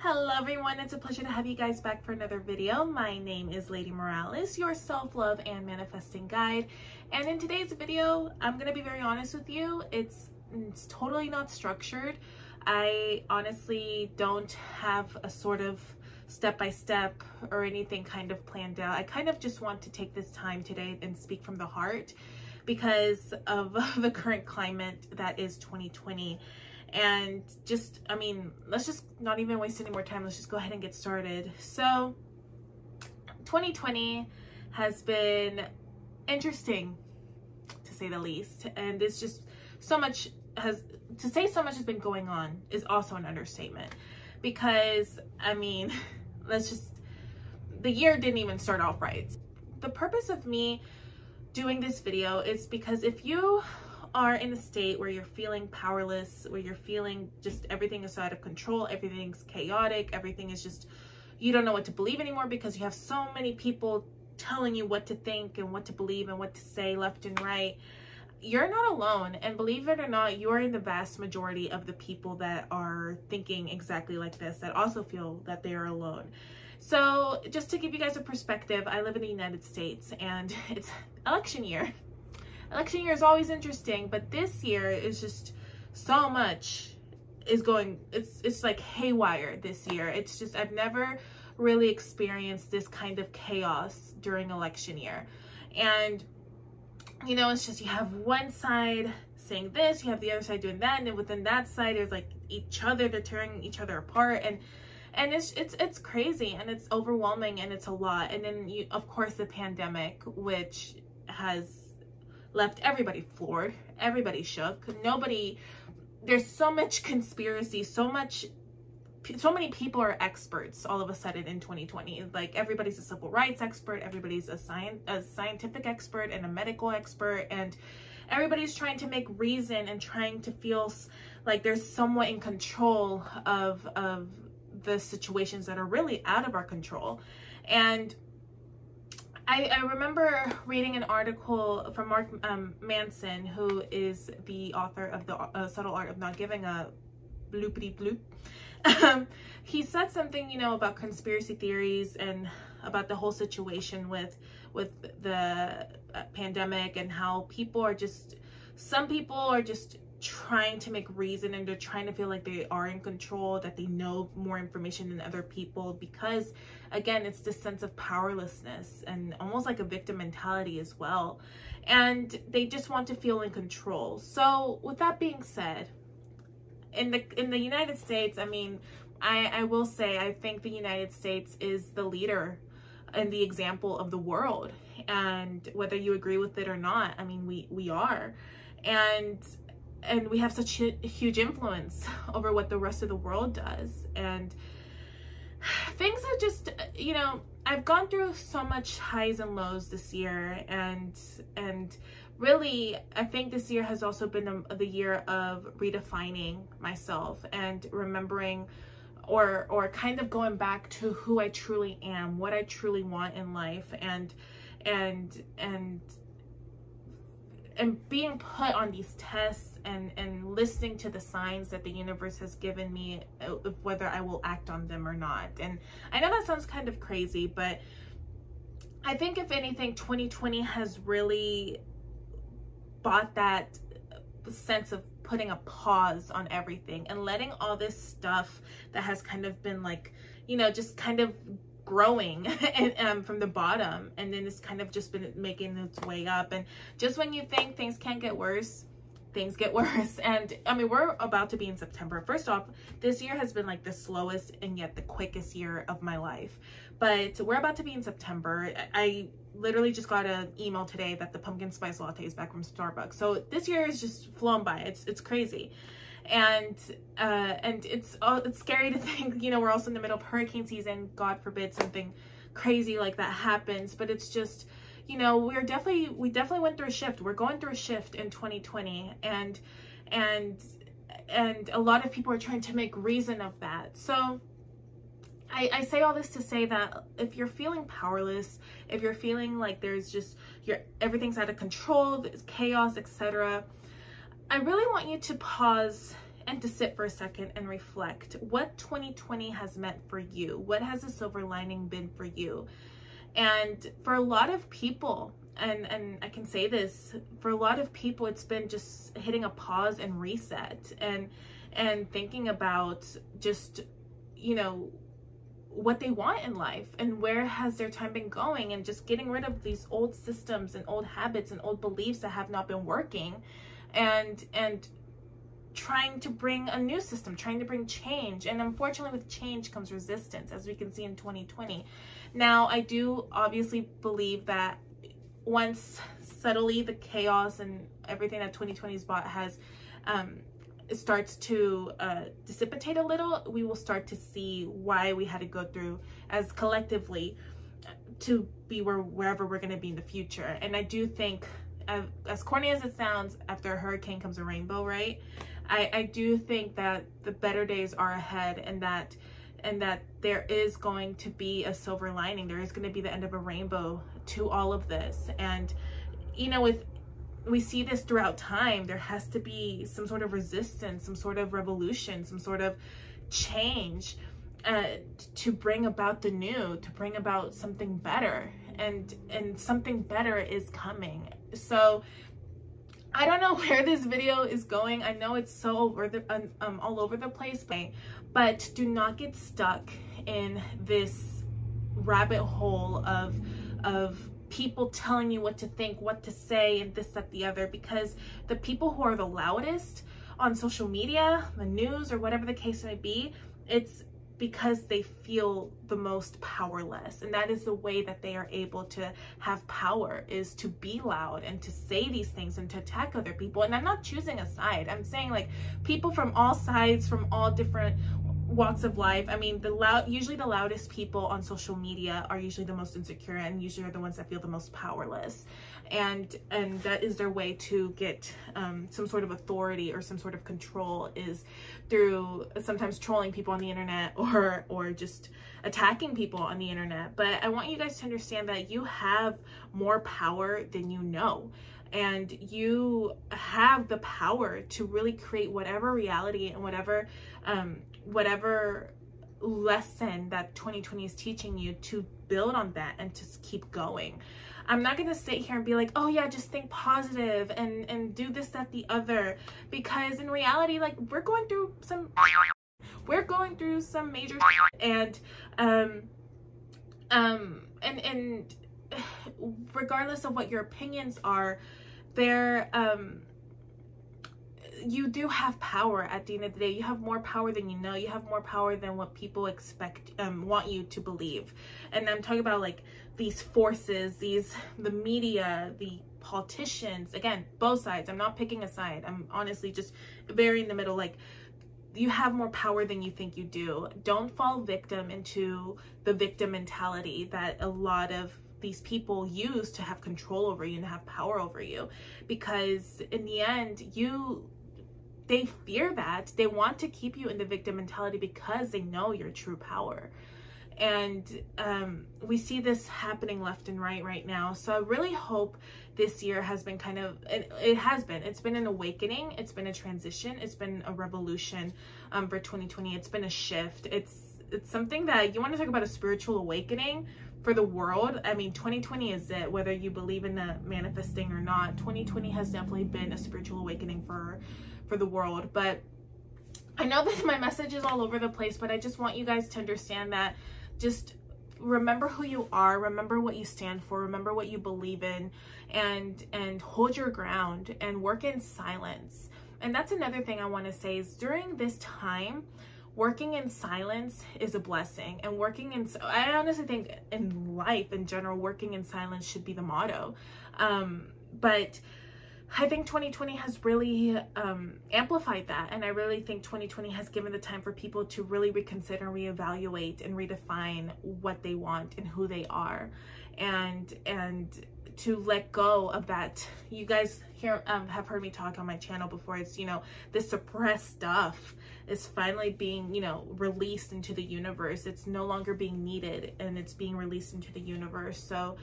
Hello everyone, it's a pleasure to have you guys back for another video. My name is Lady Morales, your self-love and manifesting guide. And in today's video, I'm gonna be very honest with you. It's totally not structured. I honestly don't have a sort of step-by-step or anything kind of planned out. I kind of just want to take this time today and speak from the heart because of the current climate that is 2020. And just, let's just not even waste any more time. Let's just go ahead and get started. So 2020 has been interesting, to say the least. And it's just so much has been going on is also an understatement. Because, the year didn't even start off right. The purpose of me doing this video is because if you are in a state where you're feeling powerless, where you're feeling just everything is out of control, everything's chaotic, everything is just, you don't know what to believe anymore because you have so many people telling you what to think and what to believe and what to say left and right, you're not alone. And believe it or not, you're in the vast majority of the people that are thinking exactly like this, that also feel that they are alone. So just to give you guys a perspective, I live in the United States and it's election year. Election year is always interesting, but this year is just so much is going, it's like haywire this year. It's just, I've never really experienced this kind of chaos during election year. And, you know, it's just, you have one side saying this, you have the other side doing that, and then within that side, there's like they're tearing each other apart, and it's crazy, and it's overwhelming, and it's a lot. And then of course, the pandemic, which has left everybody floored, everybody shook, there's so much conspiracy, so many people are experts all of a sudden in 2020. Like, everybody's a civil rights expert, everybody's a scientific expert and a medical expert, and everybody's trying to make reason and trying to feel like they're somewhat in control of the situations that are really out of our control. And I remember reading an article from Mark Manson, who is the author of The Subtle Art of Not Giving a Bloopity Bloop. He said something, you know, about conspiracy theories and about the whole situation with the pandemic, and how some people are just trying to make reason, and they're trying to feel like they are in control, that they know more information than other people, because again, it's this sense of powerlessness and almost like a victim mentality as well, and they just want to feel in control. So with that being said, in the United States, I will say, I think the United States is the leader and the example of the world, and whether you agree with it or not, we are, and we have such a huge influence over what the rest of the world does. And things are just, you know, I've gone through so much highs and lows this year, and really, I think this year has also been the year of redefining myself and remembering or kind of going back to who I truly am, what I truly want in life, and being put on these tests and listening to the signs that the universe has given me, of whether I will act on them or not. And I know that sounds kind of crazy, but I think if anything, 2020 has really brought that sense of putting a pause on everything and letting all this stuff that has kind of been like, you know, just kind of growing from the bottom, and then it's kind of just been making its way up. And just when you think things can't get worse, things get worse. And we're about to be in September. First off, this year has been like the slowest and yet the quickest year of my life, but we're about to be in September. I literally just got an email today that the pumpkin spice latte is back from Starbucks. So this year is just flown by. It's crazy. And it's scary to think, you know, we're also in the middle of hurricane season. God forbid something crazy like that happens. But it's just, you know, we definitely went through a shift. We're going through a shift in 2020, and a lot of people are trying to make reason of that. So I say all this to say that if you're feeling powerless, if you're feeling like there's just everything's out of control, there's chaos, etc., I really want you to pause and to sit for a second and reflect what 2020 has meant for you. What has the silver lining been for you? And for a lot of people, and I can say this, for a lot of people, it's been just hitting a pause and reset, and thinking about just, you know, what they want in life and where has their time been going, and just getting rid of these old systems and old habits and old beliefs that have not been working, and trying to bring a new system, trying to bring change. And unfortunately, with change comes resistance, as we can see in 2020. Now, I do obviously believe that once subtly the chaos and everything that 2020's brought has starts to dissipate a little, we will start to see why we had to go through as collectively to be wherever we're going to be in the future. And I do think, as corny as it sounds, after a hurricane comes a rainbow, right? I do think that the better days are ahead, and that there is going to be a silver lining. There is going to be the end of a rainbow to all of this. And, you know, we see this throughout time. There has to be some sort of resistance, some sort of revolution, some sort of change to bring about the new, to bring about something better, and something better is coming. So I don't know where this video is going. I know it's so all over the place, but do not get stuck in this rabbit hole of people telling you what to think, what to say, and this, that, the other, because the people who are the loudest on social media, the news, or whatever the case may be, it's because they feel the most powerless. And that is the way that they are able to have power, is to be loud and to say these things and to attack other people. And I'm not choosing a side. I'm saying, like, people from all sides, from all different walks of life. I mean, usually the loudest people on social media are usually the most insecure, and usually are the ones that feel the most powerless, and that is their way to get some sort of authority or some sort of control, is through sometimes trolling people on the internet, or just attacking people on the internet. But I want you guys to understand that you have more power than you know. And you have the power to really create whatever reality and whatever lesson that 2020 is teaching you, to build on that and to keep going. I'm not going to sit here and be like, oh yeah, just think positive and do this, that, the other, because in reality, like, we're going through some major and regardless of what your opinions are, you do have power. At the end of the day, you have more power than you know. You have more power than what people expect, want you to believe. And I'm talking about, like, these forces, the media, the politicians, again, both sides. I'm not picking a side. I'm honestly just very in the middle. Like, you have more power than you think you do. Don't fall victim into the victim mentality that a lot of these people use to have control over you and have power over you, because in the end, they fear that. They want to keep you in the victim mentality because they know your true power. And we see this happening left and right now. So I really hope this year has been it's been an awakening, it's been a transition, it's been a revolution for 2020. It's been a shift. It's something that you want to talk about, a spiritual awakening for the world. I mean, 2020 is it, whether you believe in the manifesting or not. 2020 has definitely been a spiritual awakening for the world. But I know that my message is all over the place, but I just want you guys to understand that just remember who you are, remember what you stand for, remember what you believe in, and hold your ground and work in silence. And that's another thing I want to say, is during this time, working in silence is a blessing. And I honestly think in life in general, working in silence should be the motto. But I think 2020 has really amplified that. And I really think 2020 has given the time for people to really reconsider, reevaluate, and redefine what they want and who they are. And to let go of that. You guys here have heard me talk on my channel before. It's, this suppressed stuff is finally being, released into the universe. It's no longer being needed, and it's being released into the universe. So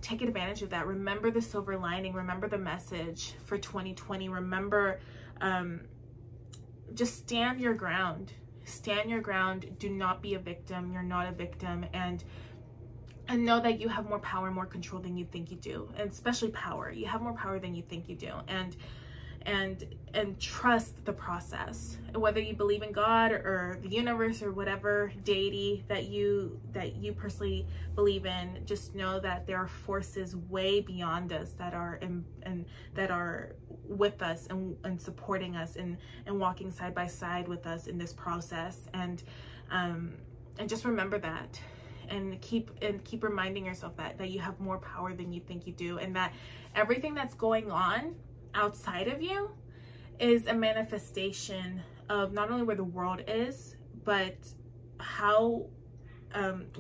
take advantage of that. Remember the silver lining, remember the message for 2020, remember just stand your ground. Stand your ground. Do not be a victim. You're not a victim. And know that you have more power and more control than you think you do. And especially power. You have more power than you think you do. And trust the process. Whether you believe in God or the universe or whatever deity that you personally believe in, just know that there are forces way beyond us that are that are with us and supporting us and walking side by side with us in this process. And just remember that. And keep reminding yourself that you have more power than you think you do, and that everything that's going on outside of you is a manifestation of not only where the world is, but how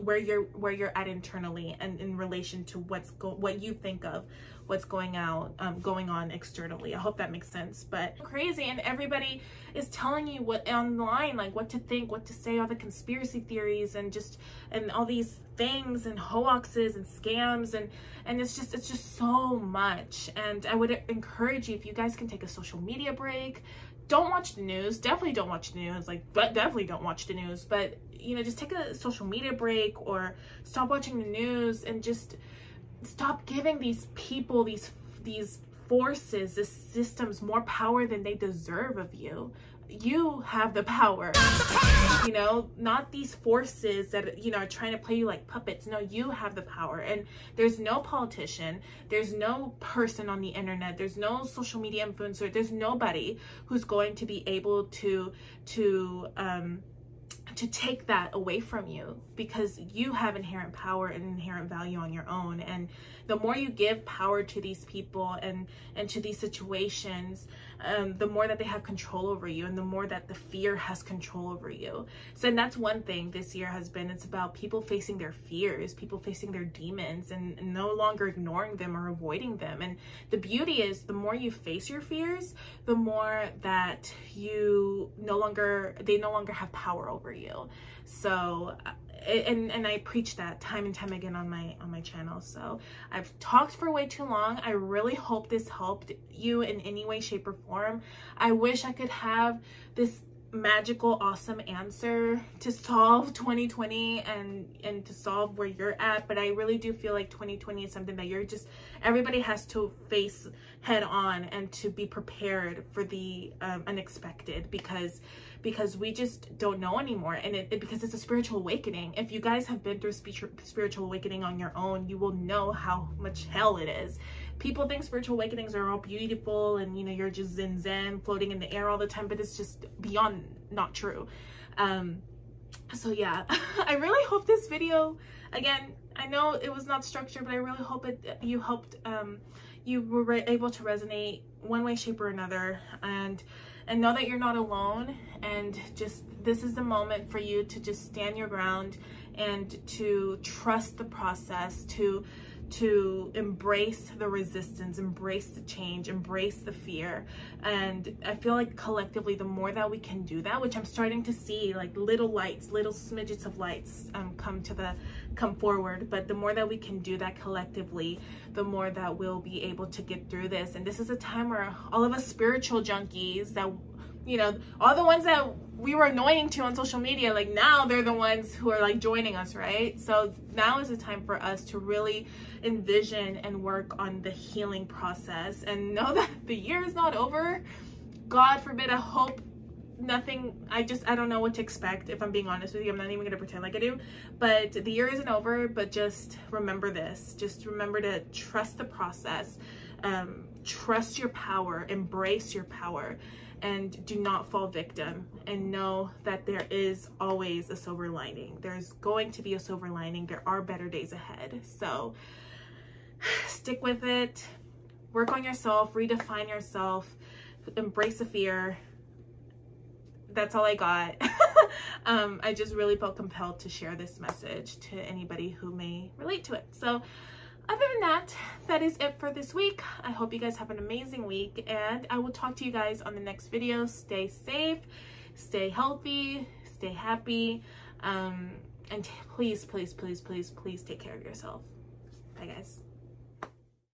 where you're at internally and in relation to what you think of what's going on externally. I hope that makes sense. But crazy, and everybody is telling you what online, like what to think, what to say, all the conspiracy theories and all these things and hoaxes and scams, and it's just so much. And I would encourage you, if you guys can take a social media break, don't watch the news. Definitely don't watch the news. But definitely don't watch the news. But you know, just take a social media break or stop watching the news and just stop giving these people, these forces, these systems more power than they deserve of you. You have the power, you know, not these forces that, you know, are trying to play you like puppets. No, you have the power. And there's no politician, there's no person on the internet, there's no social media influencer, there's nobody who's going to be able to take that away from you, because you have inherent power and inherent value on your own. And the more you give power to these people and to these situations, the more that they have control over you, and the more that the fear has control over you. So, and that's one thing this year has been, it's about people facing their fears, people facing their demons, and no longer ignoring them or avoiding them. And the beauty is, the more you face your fears, the more that they no longer have power over you. So and I preach that time and time again on my channel. So I've talked for way too long. I really hope this helped you in any way, shape, or form. I wish I could have this magical, awesome answer to solve 2020 and to solve where you're at, but I really do feel like 2020 is something that everybody has to face head on, and to be prepared for the unexpected, because we just don't know anymore. And because it's a spiritual awakening. If you guys have been through spiritual awakening on your own, you will know how much hell it is. People think spiritual awakenings are all beautiful and, you know, you're just zen floating in the air all the time, but it's just beyond not true. So yeah, I really hope this video, again, I know it was not structured, but I really hope you helped, you were able to resonate one way, shape, or another, and know that you're not alone. And just, this is the moment for you to just stand your ground and to trust the process, to embrace the resistance, embrace the change, embrace the fear. And I feel like collectively, the more that we can do that, which I'm starting to see, like little lights, little smidgets of lights come forward, but the more that we can do that collectively, the more that we'll be able to get through this. And this is a time where all of us spiritual junkies that, you know, all the ones that we were annoying to on social media, like now they're the ones who are like joining us, right? So now is the time for us to really envision and work on the healing process, and know that the year is not over. God forbid, I hope nothing, I don't know what to expect, if I'm being honest with you. I'm not even gonna pretend like I do, but the year isn't over. But just remember this, just remember to trust the process, trust your power, embrace your power, and do not fall victim, and know that there is always a silver lining. There's going to be a silver lining. There are better days ahead. So stick with it, work on yourself, redefine yourself, embrace the fear. That's all I got. I just really felt compelled to share this message to anybody who may relate to it. So other than that, that is it for this week. I hope you guys have an amazing week, and I will talk to you guys on the next video. Stay safe, stay healthy, stay happy, and please, please, please, please, please take care of yourself. Bye guys.